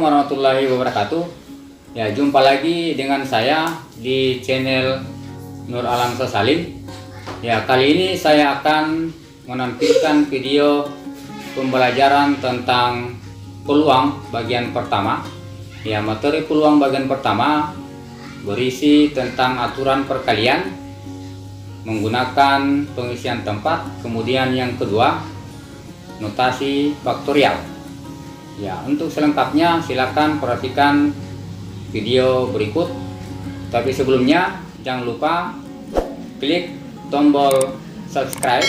warahmatullahi wabarakatuh. Ya, jumpa lagi dengan saya di channel Nur Alam Salim. Ya, kali ini saya akan menampilkan video pembelajaran tentang peluang bagian pertama. Ya, materi peluang bagian pertama berisi tentang aturan perkalian menggunakan pengisian tempat, kemudian yang kedua notasi faktorial. Ya, untuk selengkapnya silakan perhatikan video berikut. Tapi sebelumnya jangan lupa klik tombol subscribe,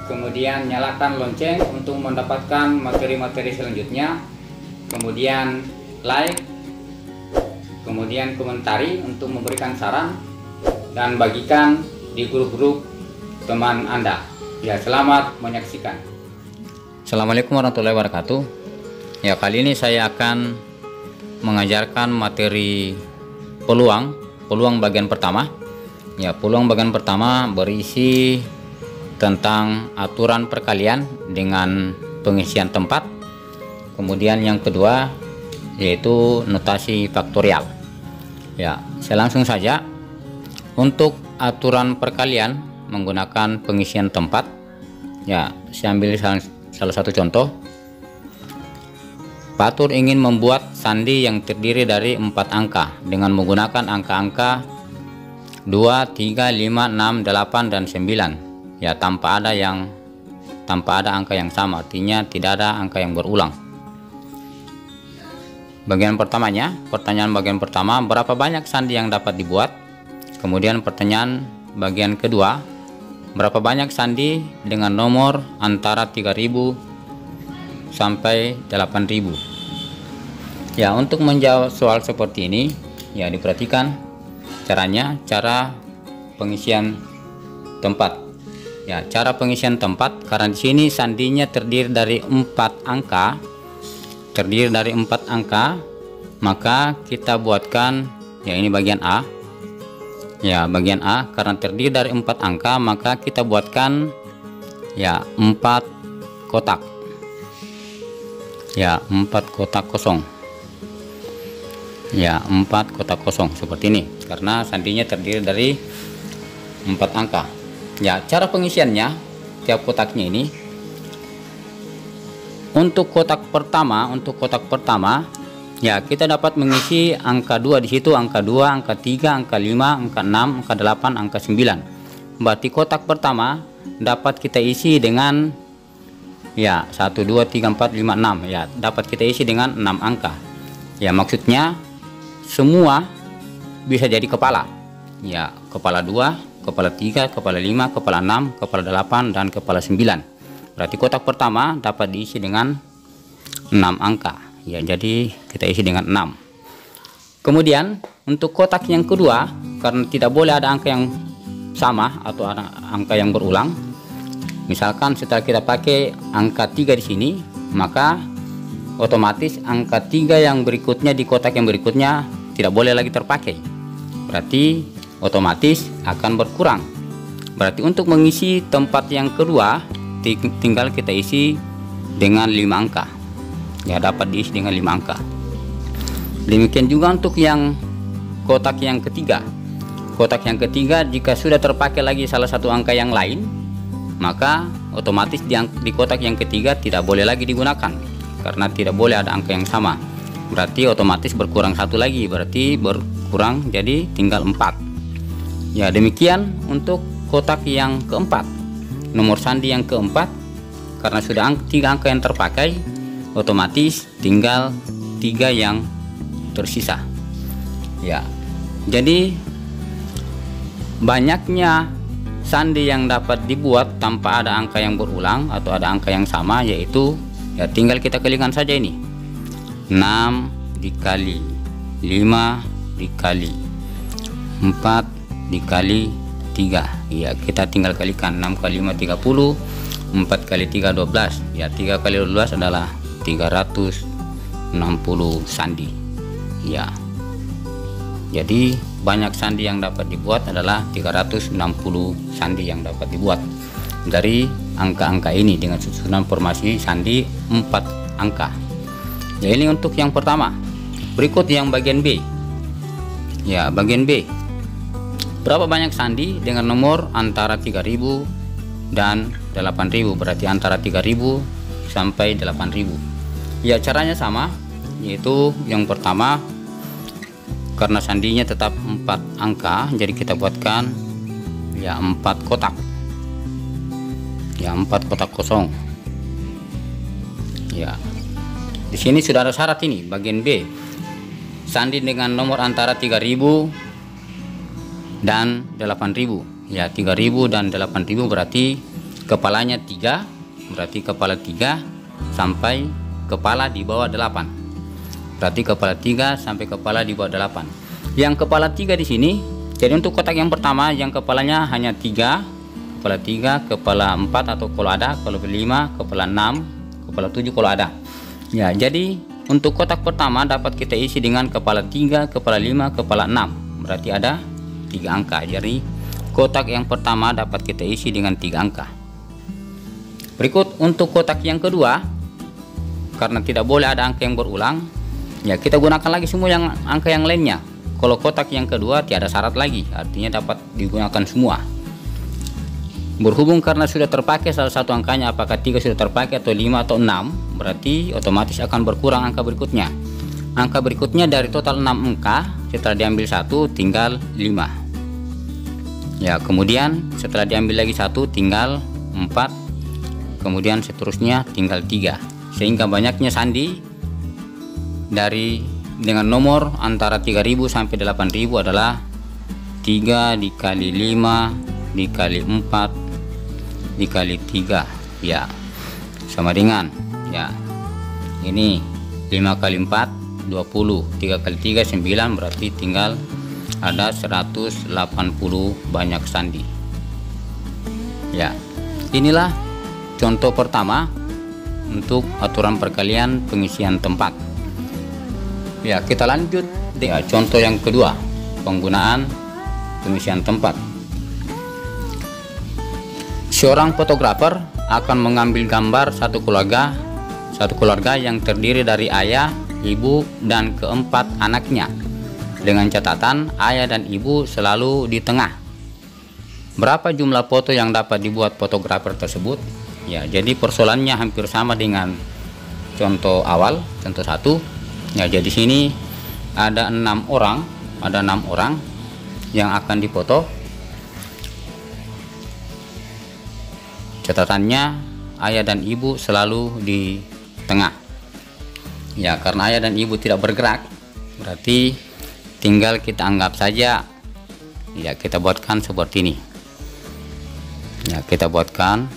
kemudian nyalakan lonceng untuk mendapatkan materi-materi selanjutnya, kemudian like, kemudian komentari untuk memberikan saran, dan bagikan di grup-grup teman Anda. Ya, selamat menyaksikan. Assalamualaikum warahmatullahi wabarakatuh. Ya, kali ini saya akan mengajarkan materi peluang bagian pertama. Ya, peluang bagian pertama berisi tentang aturan perkalian dengan pengisian tempat. Kemudian yang kedua yaitu notasi faktorial. Ya, saya langsung saja. Untuk aturan perkalian menggunakan pengisian tempat, ya, saya ambil salah satu contoh. Patur ingin membuat sandi yang terdiri dari 4 angka dengan menggunakan angka-angka 2, 3, 5, 6, 8, dan 9. Ya, tanpa ada angka yang sama, artinya tidak ada angka yang berulang. Pertanyaan bagian pertama, berapa banyak sandi yang dapat dibuat? Kemudian pertanyaan bagian kedua, berapa banyak sandi dengan nomor antara 3000 sampai 8000. Ya, untuk menjawab soal seperti ini, ya, diperhatikan caranya, cara pengisian tempat. Ya, cara pengisian tempat, karena di sini sandinya terdiri dari 4 angka, maka kita buatkan, ya, ini bagian A. Ya, bagian A karena terdiri dari 4 angka, maka kita buatkan, ya, 4 kotak. Ya, 4 kotak kosong. Ya, 4 kotak kosong seperti ini karena sandinya terdiri dari 4 angka. Ya, cara pengisiannya tiap kotaknya ini. Untuk kotak pertama, ya, kita dapat mengisi angka 2 di situ, angka 2, angka 3, angka 5, angka 6, angka 8, angka 9. Berarti kotak pertama dapat kita isi dengan, ya, 1 2 3 4 5 6. Ya, dapat kita isi dengan 6 angka. Ya, maksudnya semua bisa jadi kepala. Ya, kepala 2, kepala 3, kepala 5, kepala 6, kepala 8, dan kepala 9. Berarti kotak pertama dapat diisi dengan 6 angka. Ya, jadi kita isi dengan 6. Kemudian untuk kotak yang kedua, karena tidak boleh ada angka yang sama atau ada angka yang berulang. Misalkan setelah kita pakai angka 3 di sini, maka otomatis angka 3 yang berikutnya di kotak yang berikutnya tidak boleh lagi terpakai. Berarti otomatis akan berkurang. Berarti untuk mengisi tempat yang kedua tinggal kita isi dengan 5 angka. Ya, dapat diisi dengan 5 angka. Demikian juga untuk yang kotak yang ketiga. Kotak yang ketiga jika sudah terpakai lagi salah satu angka yang lain, maka otomatis di kotak yang ketiga tidak boleh lagi digunakan karena tidak boleh ada angka yang sama. Berarti otomatis berkurang satu lagi, berarti berkurang jadi tinggal 4. Ya, demikian untuk kotak yang keempat. Nomor sandi yang keempat, karena sudah 3 angka yang terpakai, otomatis tinggal 3 yang tersisa. Ya, jadi banyaknya sandi yang dapat dibuat tanpa ada angka yang berulang atau ada angka yang sama, yaitu, ya, tinggal kita kalikan saja ini. 6 dikali 5 dikali 4 dikali 3. Ya, kita tinggal kalikan. 6 kali 5 30, 4 kali 3 12. Ya, 3 kali 12 adalah 360 sandi. Ya, jadi banyak sandi yang dapat dibuat adalah 360 sandi yang dapat dibuat dari angka-angka ini dengan susunan formasi sandi 4 angka. Ya, ini untuk yang pertama. Berikut yang bagian B. Ya, bagian B. Berapa banyak sandi dengan nomor antara 3000 dan 8000, berarti antara 3000 sampai 8000. Ya, caranya sama, yaitu yang pertama, karena sandinya tetap 4 angka, jadi kita buatkan ya 4 kotak. Ya, 4 kotak kosong. Ya. Di sini sudah ada syarat ini, bagian B. Sandi dengan nomor antara 3000 dan 8000. Ya, 3000 dan 8000 berarti kepalanya 3, berarti kepala 3 sampai kepala di bawah 8. Berarti kepala 3 sampai kepala di bawah 8. Yang kepala 3 di sini, jadi untuk kotak yang pertama yang kepalanya hanya 3, kepala 3, kepala 4 atau kalau ada, kalau 5, kepala 6, kepala 7 kalau ada. Ya, jadi untuk kotak pertama dapat kita isi dengan kepala 3, kepala 5, kepala 6. Berarti ada 3 angka. Jadi kotak yang pertama dapat kita isi dengan 3 angka. Berikut untuk kotak yang kedua, karena tidak boleh ada angka yang berulang, ya kita gunakan lagi semua yang angka yang lainnya. Kalau kotak yang kedua tiada syarat lagi, artinya dapat digunakan semua. Berhubung karena sudah terpakai salah satu angkanya, apakah 3 sudah terpakai atau 5 atau 6, berarti otomatis akan berkurang angka berikutnya. Angka berikutnya dari total 6 angka, setelah diambil 1 tinggal 5. Ya, kemudian setelah diambil lagi 1 tinggal 4, kemudian seterusnya tinggal 3. Sehingga banyaknya sandi dengan nomor antara 3000 sampai 8000 adalah 3 dikali 5 dikali 4 dikali 3, ya sama dengan, ya ini 5 kali 4 20, 3 kali 3 9, berarti tinggal ada 180 banyak sandi. Ya, inilah contoh pertama untuk aturan perkalian pengisian tempat. Ya, kita lanjut dengan contoh yang kedua, penggunaan pengisian tempat. Seorang fotografer akan mengambil gambar satu keluarga yang terdiri dari ayah, ibu, dan keempat anaknya, dengan catatan ayah dan ibu selalu di tengah. Berapa jumlah foto yang dapat dibuat fotografer tersebut? Ya, jadi persoalannya hampir sama dengan contoh awal, contoh 1. Ya, jadi sini ada 6 orang yang akan difoto. Catatannya ayah dan ibu selalu di tengah. Ya, karena ayah dan ibu tidak bergerak, berarti tinggal kita anggap saja, ya kita buatkan seperti ini. Ya, kita buatkan,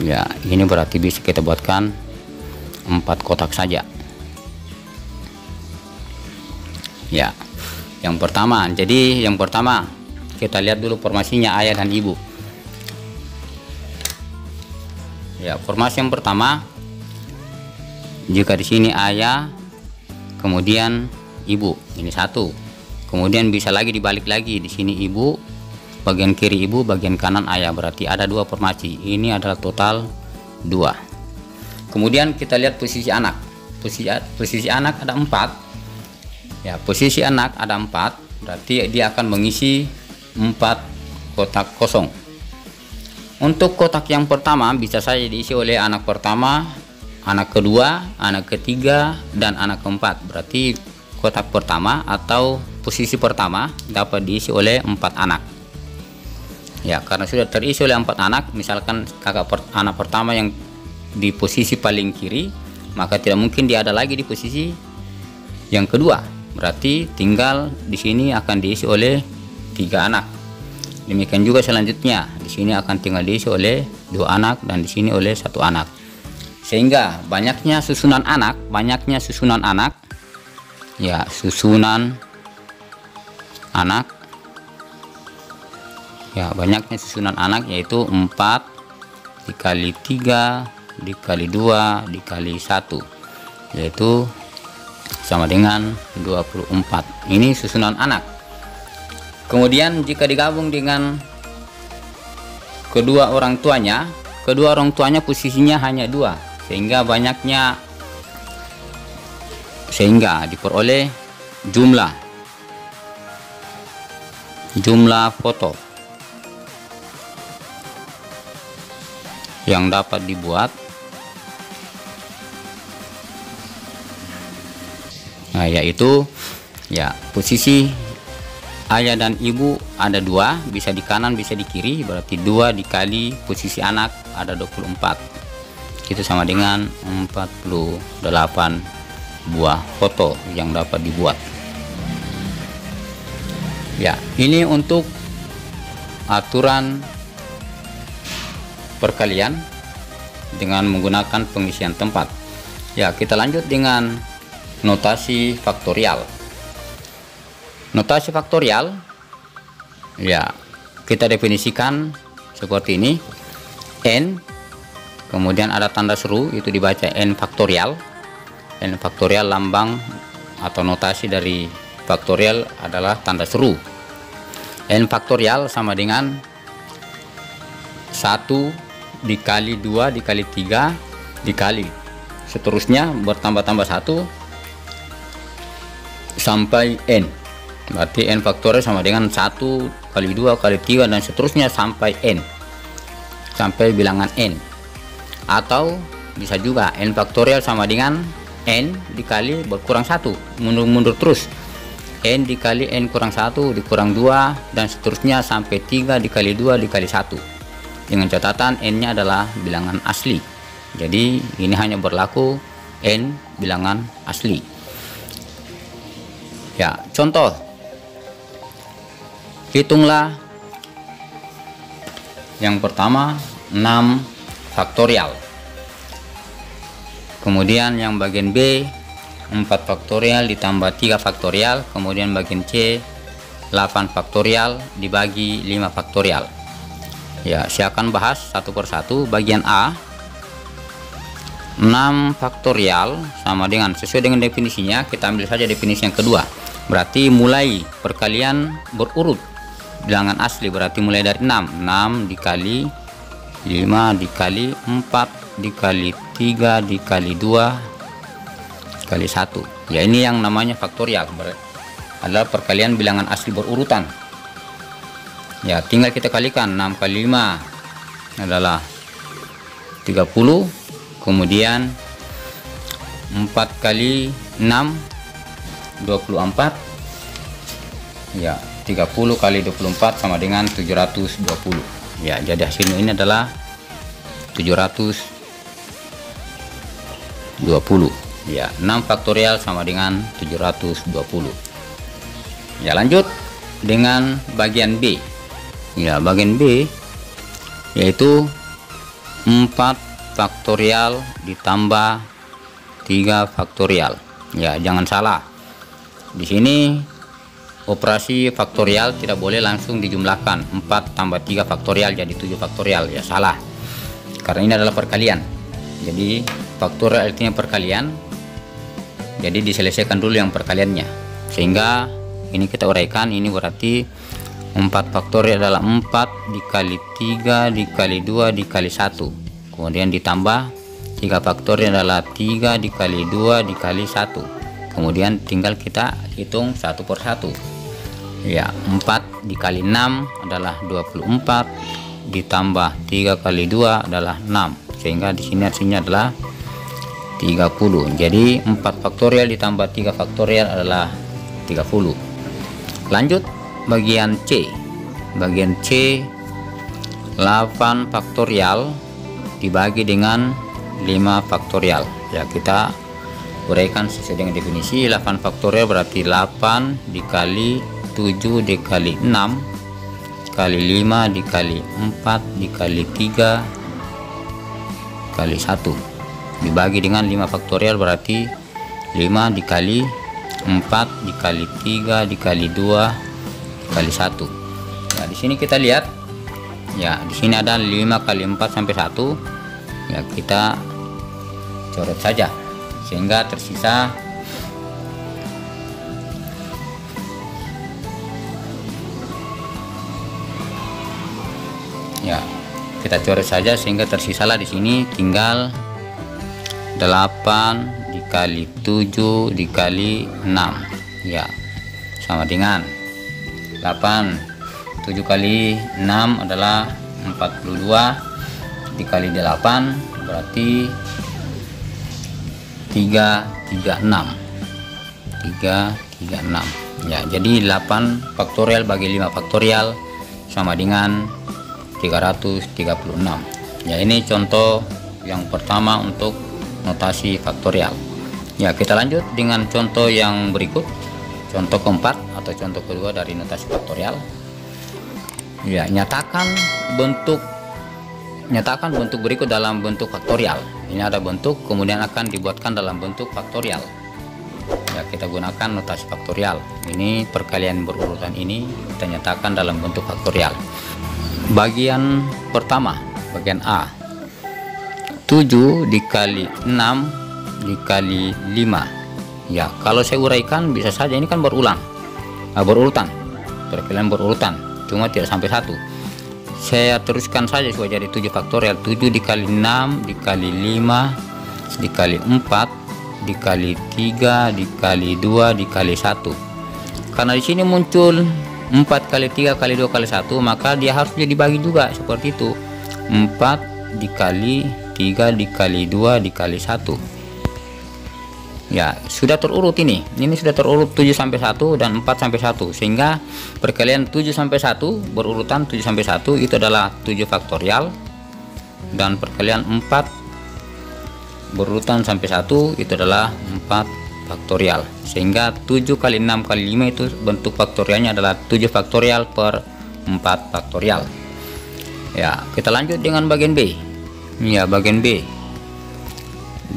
ya ini berarti bisa kita buatkan 4 kotak saja. Ya, yang pertama, jadi yang pertama kita lihat dulu formasinya ayah dan ibu. Ya, formasi yang pertama, jika di sini ayah, kemudian ibu, ini 1. Kemudian bisa lagi dibalik lagi, di sini ibu, bagian kiri ibu, bagian kanan ayah, berarti ada 2 formasi. Ini adalah total 2. Kemudian kita lihat posisi anak. Posisi anak ada 4. Ya, posisi anak ada 4, berarti dia akan mengisi 4 kotak kosong. Untuk kotak yang pertama bisa saja diisi oleh anak pertama, anak kedua, anak ketiga, dan anak keempat. Berarti kotak pertama atau posisi pertama dapat diisi oleh 4 anak. Ya, karena sudah terisi oleh 4 anak, misalkan anak pertama yang di posisi paling kiri, maka tidak mungkin dia ada lagi di posisi yang kedua. Berarti tinggal di sini akan diisi oleh 3 anak. Demikian juga selanjutnya, di sini akan tinggal diisi oleh 2 anak dan di sini oleh 1 anak. Sehingga banyaknya susunan anak, ya susunan anak, ya banyaknya susunan anak yaitu 4 dikali 3 dikali 2 dikali 1, yaitu sama dengan 24. Ini susunan anak. Kemudian jika digabung dengan kedua orang tuanya posisinya hanya 2, sehingga diperoleh jumlah foto yang dapat dibuat. Nah, yaitu ya posisi ayah dan ibu ada 2, bisa di kanan bisa di kiri, berarti 2 dikali posisi anak ada 24, itu sama dengan 48 buah foto yang dapat dibuat. Ya, ini untuk aturan perkalian dengan menggunakan pengisian tempat. Ya, kita lanjut dengan notasi faktorial. Notasi faktorial, ya, kita definisikan seperti ini. N, kemudian ada tanda seru, itu dibaca N faktorial. N faktorial lambang atau notasi dari faktorial adalah tanda seru. N faktorial sama dengan 1 dikali 2 dikali 3 dikali seterusnya bertambah-tambah 1 sampai N. Berarti N faktorial sama dengan 1 kali 2 kali 3 dan seterusnya sampai N, sampai bilangan N. Atau bisa juga N faktorial sama dengan N dikali berkurang 1, mundur-mundur terus. N dikali N kurang 1 dikurang 2 dan seterusnya sampai 3 dikali 2 dikali 1, dengan catatan N nya adalah bilangan asli. Jadi ini hanya berlaku N bilangan asli. Ya, contoh, hitunglah yang pertama 6 faktorial, kemudian yang bagian B 4 faktorial ditambah 3 faktorial, kemudian bagian C 8 faktorial dibagi 5 faktorial. Ya, saya akan bahas satu persatu. Bagian A, 6 faktorial sama dengan, sesuai dengan definisinya, kita ambil saja definisi yang kedua. Berarti mulai perkalian berurut bilangan asli, berarti mulai dari 6 dikali 5 dikali 4 dikali 3 dikali 2 kali 1. Ya, ini yang namanya faktorial, adalah perkalian bilangan asli berurutan. Ya, tinggal kita kalikan. 6 kali 5 adalah 30, kemudian 4 kali 6 24. Ya, 30 kali 24 sama dengan 720. Ya, jadi hasilnya ini adalah 720. Ya, 6 faktorial sama dengan 720. Ya, lanjut dengan bagian B. Ya, bagian B yaitu 4 faktorial ditambah 3 faktorial. Ya, jangan salah. Di sini operasi faktorial tidak boleh langsung dijumlahkan. 4 tambah 3 faktorial jadi 7 faktorial. Ya, salah. Karena ini adalah perkalian. Jadi faktorial artinya perkalian. Jadi diselesaikan dulu yang perkaliannya. Sehingga ini kita uraikan, ini berarti 4 faktorial adalah 4 dikali 3 dikali 2 dikali 1. Kemudian ditambah 3 faktorial adalah 3 dikali 2 dikali 1. Kemudian tinggal kita hitung satu per satu. Ya, 4 dikali 6 adalah 24 ditambah 3 kali 2 adalah 6, sehingga di sini hasilnya adalah 30. Jadi 4 faktorial ditambah 3 faktorial adalah 30. Lanjut bagian C. Bagian C 8 faktorial dibagi dengan 5 faktorial. Ya, kita uraikan sesuai dengan definisi. 8 faktorial berarti 8 dikali 7 dikali 6 kali 5 dikali 4 dikali 3 kali 1 dibagi dengan 5 faktorial berarti 5 dikali 4 dikali 3 dikali 2 kali 1. Nah, di sini kita lihat, ya, di sini ada 5 kali 4 sampai 1. Ya, kita coret saja sehingga tersisa kita coret saja sehingga tersisalah di sini tinggal 8 dikali 7 dikali 6, ya sama dengan 8. 7 kali 6 adalah 42 dikali 8 berarti 336 ya. Jadi 8 faktorial bagi 5 faktorial sama dengan 336 ya. Ini contoh yang pertama untuk notasi faktorial ya. Kita lanjut dengan contoh yang berikut, contoh keempat atau contoh kedua dari notasi faktorial ya. Nyatakan bentuk berikut dalam bentuk faktorial. Ini ada bentuk, kemudian akan dibuatkan dalam bentuk faktorial ya. Kita gunakan notasi faktorial. Ini perkalian berurutan ini kita nyatakan dalam bentuk faktorial. Bagian pertama, bagian A, 7 dikali 6 dikali 5 ya. Kalau saya uraikan bisa saja ini kan berulang, berurutan, perkalian berurutan, cuma tidak sampai 1. Saya teruskan saja supaya jadi 7 faktorial. 7 dikali 6 dikali 5 dikali 4 dikali 3 dikali 2 dikali 1. Karena di sini muncul 4 kali 3 kali 2 kali 1, maka dia harusnya dibagi juga seperti itu. 4 dikali 3 dikali 2 dikali 1 ya. Sudah terurut ini sudah terurut 7 sampai 1 dan 4 sampai 1, sehingga perkalian 7 sampai 1 berurutan 7 sampai 1 itu adalah 7 faktorial, dan perkalian 4 berurutan sampai 1 itu adalah 4 faktorial, sehingga 7 kali 6 kali 5 itu bentuk faktorialnya adalah 7 faktorial per 4 faktorial ya. Kita lanjut dengan bagian B ya. Bagian B,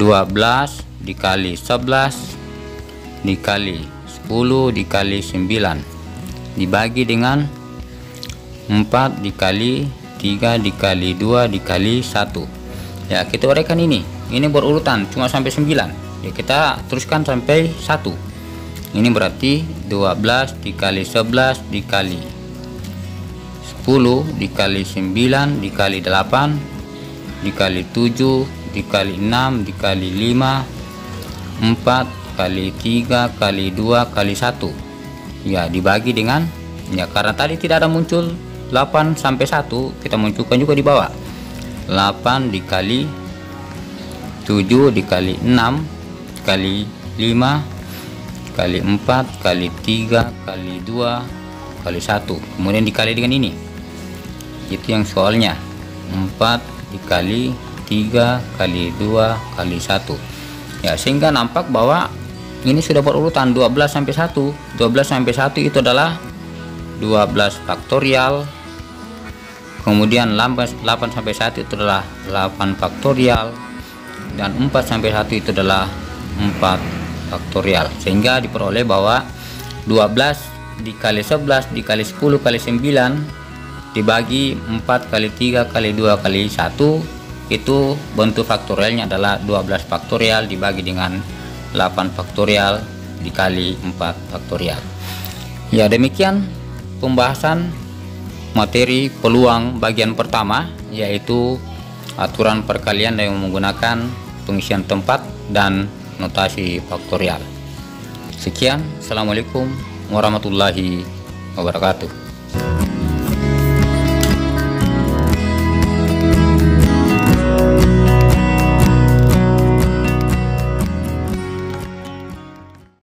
12 dikali 11 dikali 10 dikali 9 dibagi dengan 4 dikali 3 dikali 2 dikali 1 ya. Kita uraikan ini berurutan cuma sampai 9 ya. Kita teruskan sampai 1. Ini berarti 12 dikali 11 dikali 10 dikali 9 dikali 8 dikali 7 dikali 6 dikali 5 4 kali 3 kali 2 kali 1 ya, dibagi dengan ya. Karena tadi tidak ada muncul 8 sampai 1, kita munculkan juga di bawah. 8 dikali 7 dikali 6 kali 5 kali 4 kali 3 kali 2 kali 1, kemudian dikali dengan ini. Itu yang soalnya. 4 dikali 3 kali 2 kali 1 ya, sehingga nampak bahwa ini sudah berurutan 12 sampai 1. 12 sampai 1 itu adalah 12 faktorial, kemudian 8 sampai 1 itu adalah 8 faktorial, dan 4 sampai 1 itu adalah 4 faktorial, sehingga diperoleh bahwa 12 dikali 11 dikali 10 kali 9 dibagi 4 kali 3 kali 2 kali 1 itu bentuk faktorialnya adalah 12 faktorial dibagi dengan 8 faktorial dikali 4 faktorial ya. Demikian pembahasan materi peluang bagian pertama, yaitu aturan perkalian yang menggunakan pengisian tempat dan notasi faktorial. Sekian, assalamualaikum warahmatullahi wabarakatuh.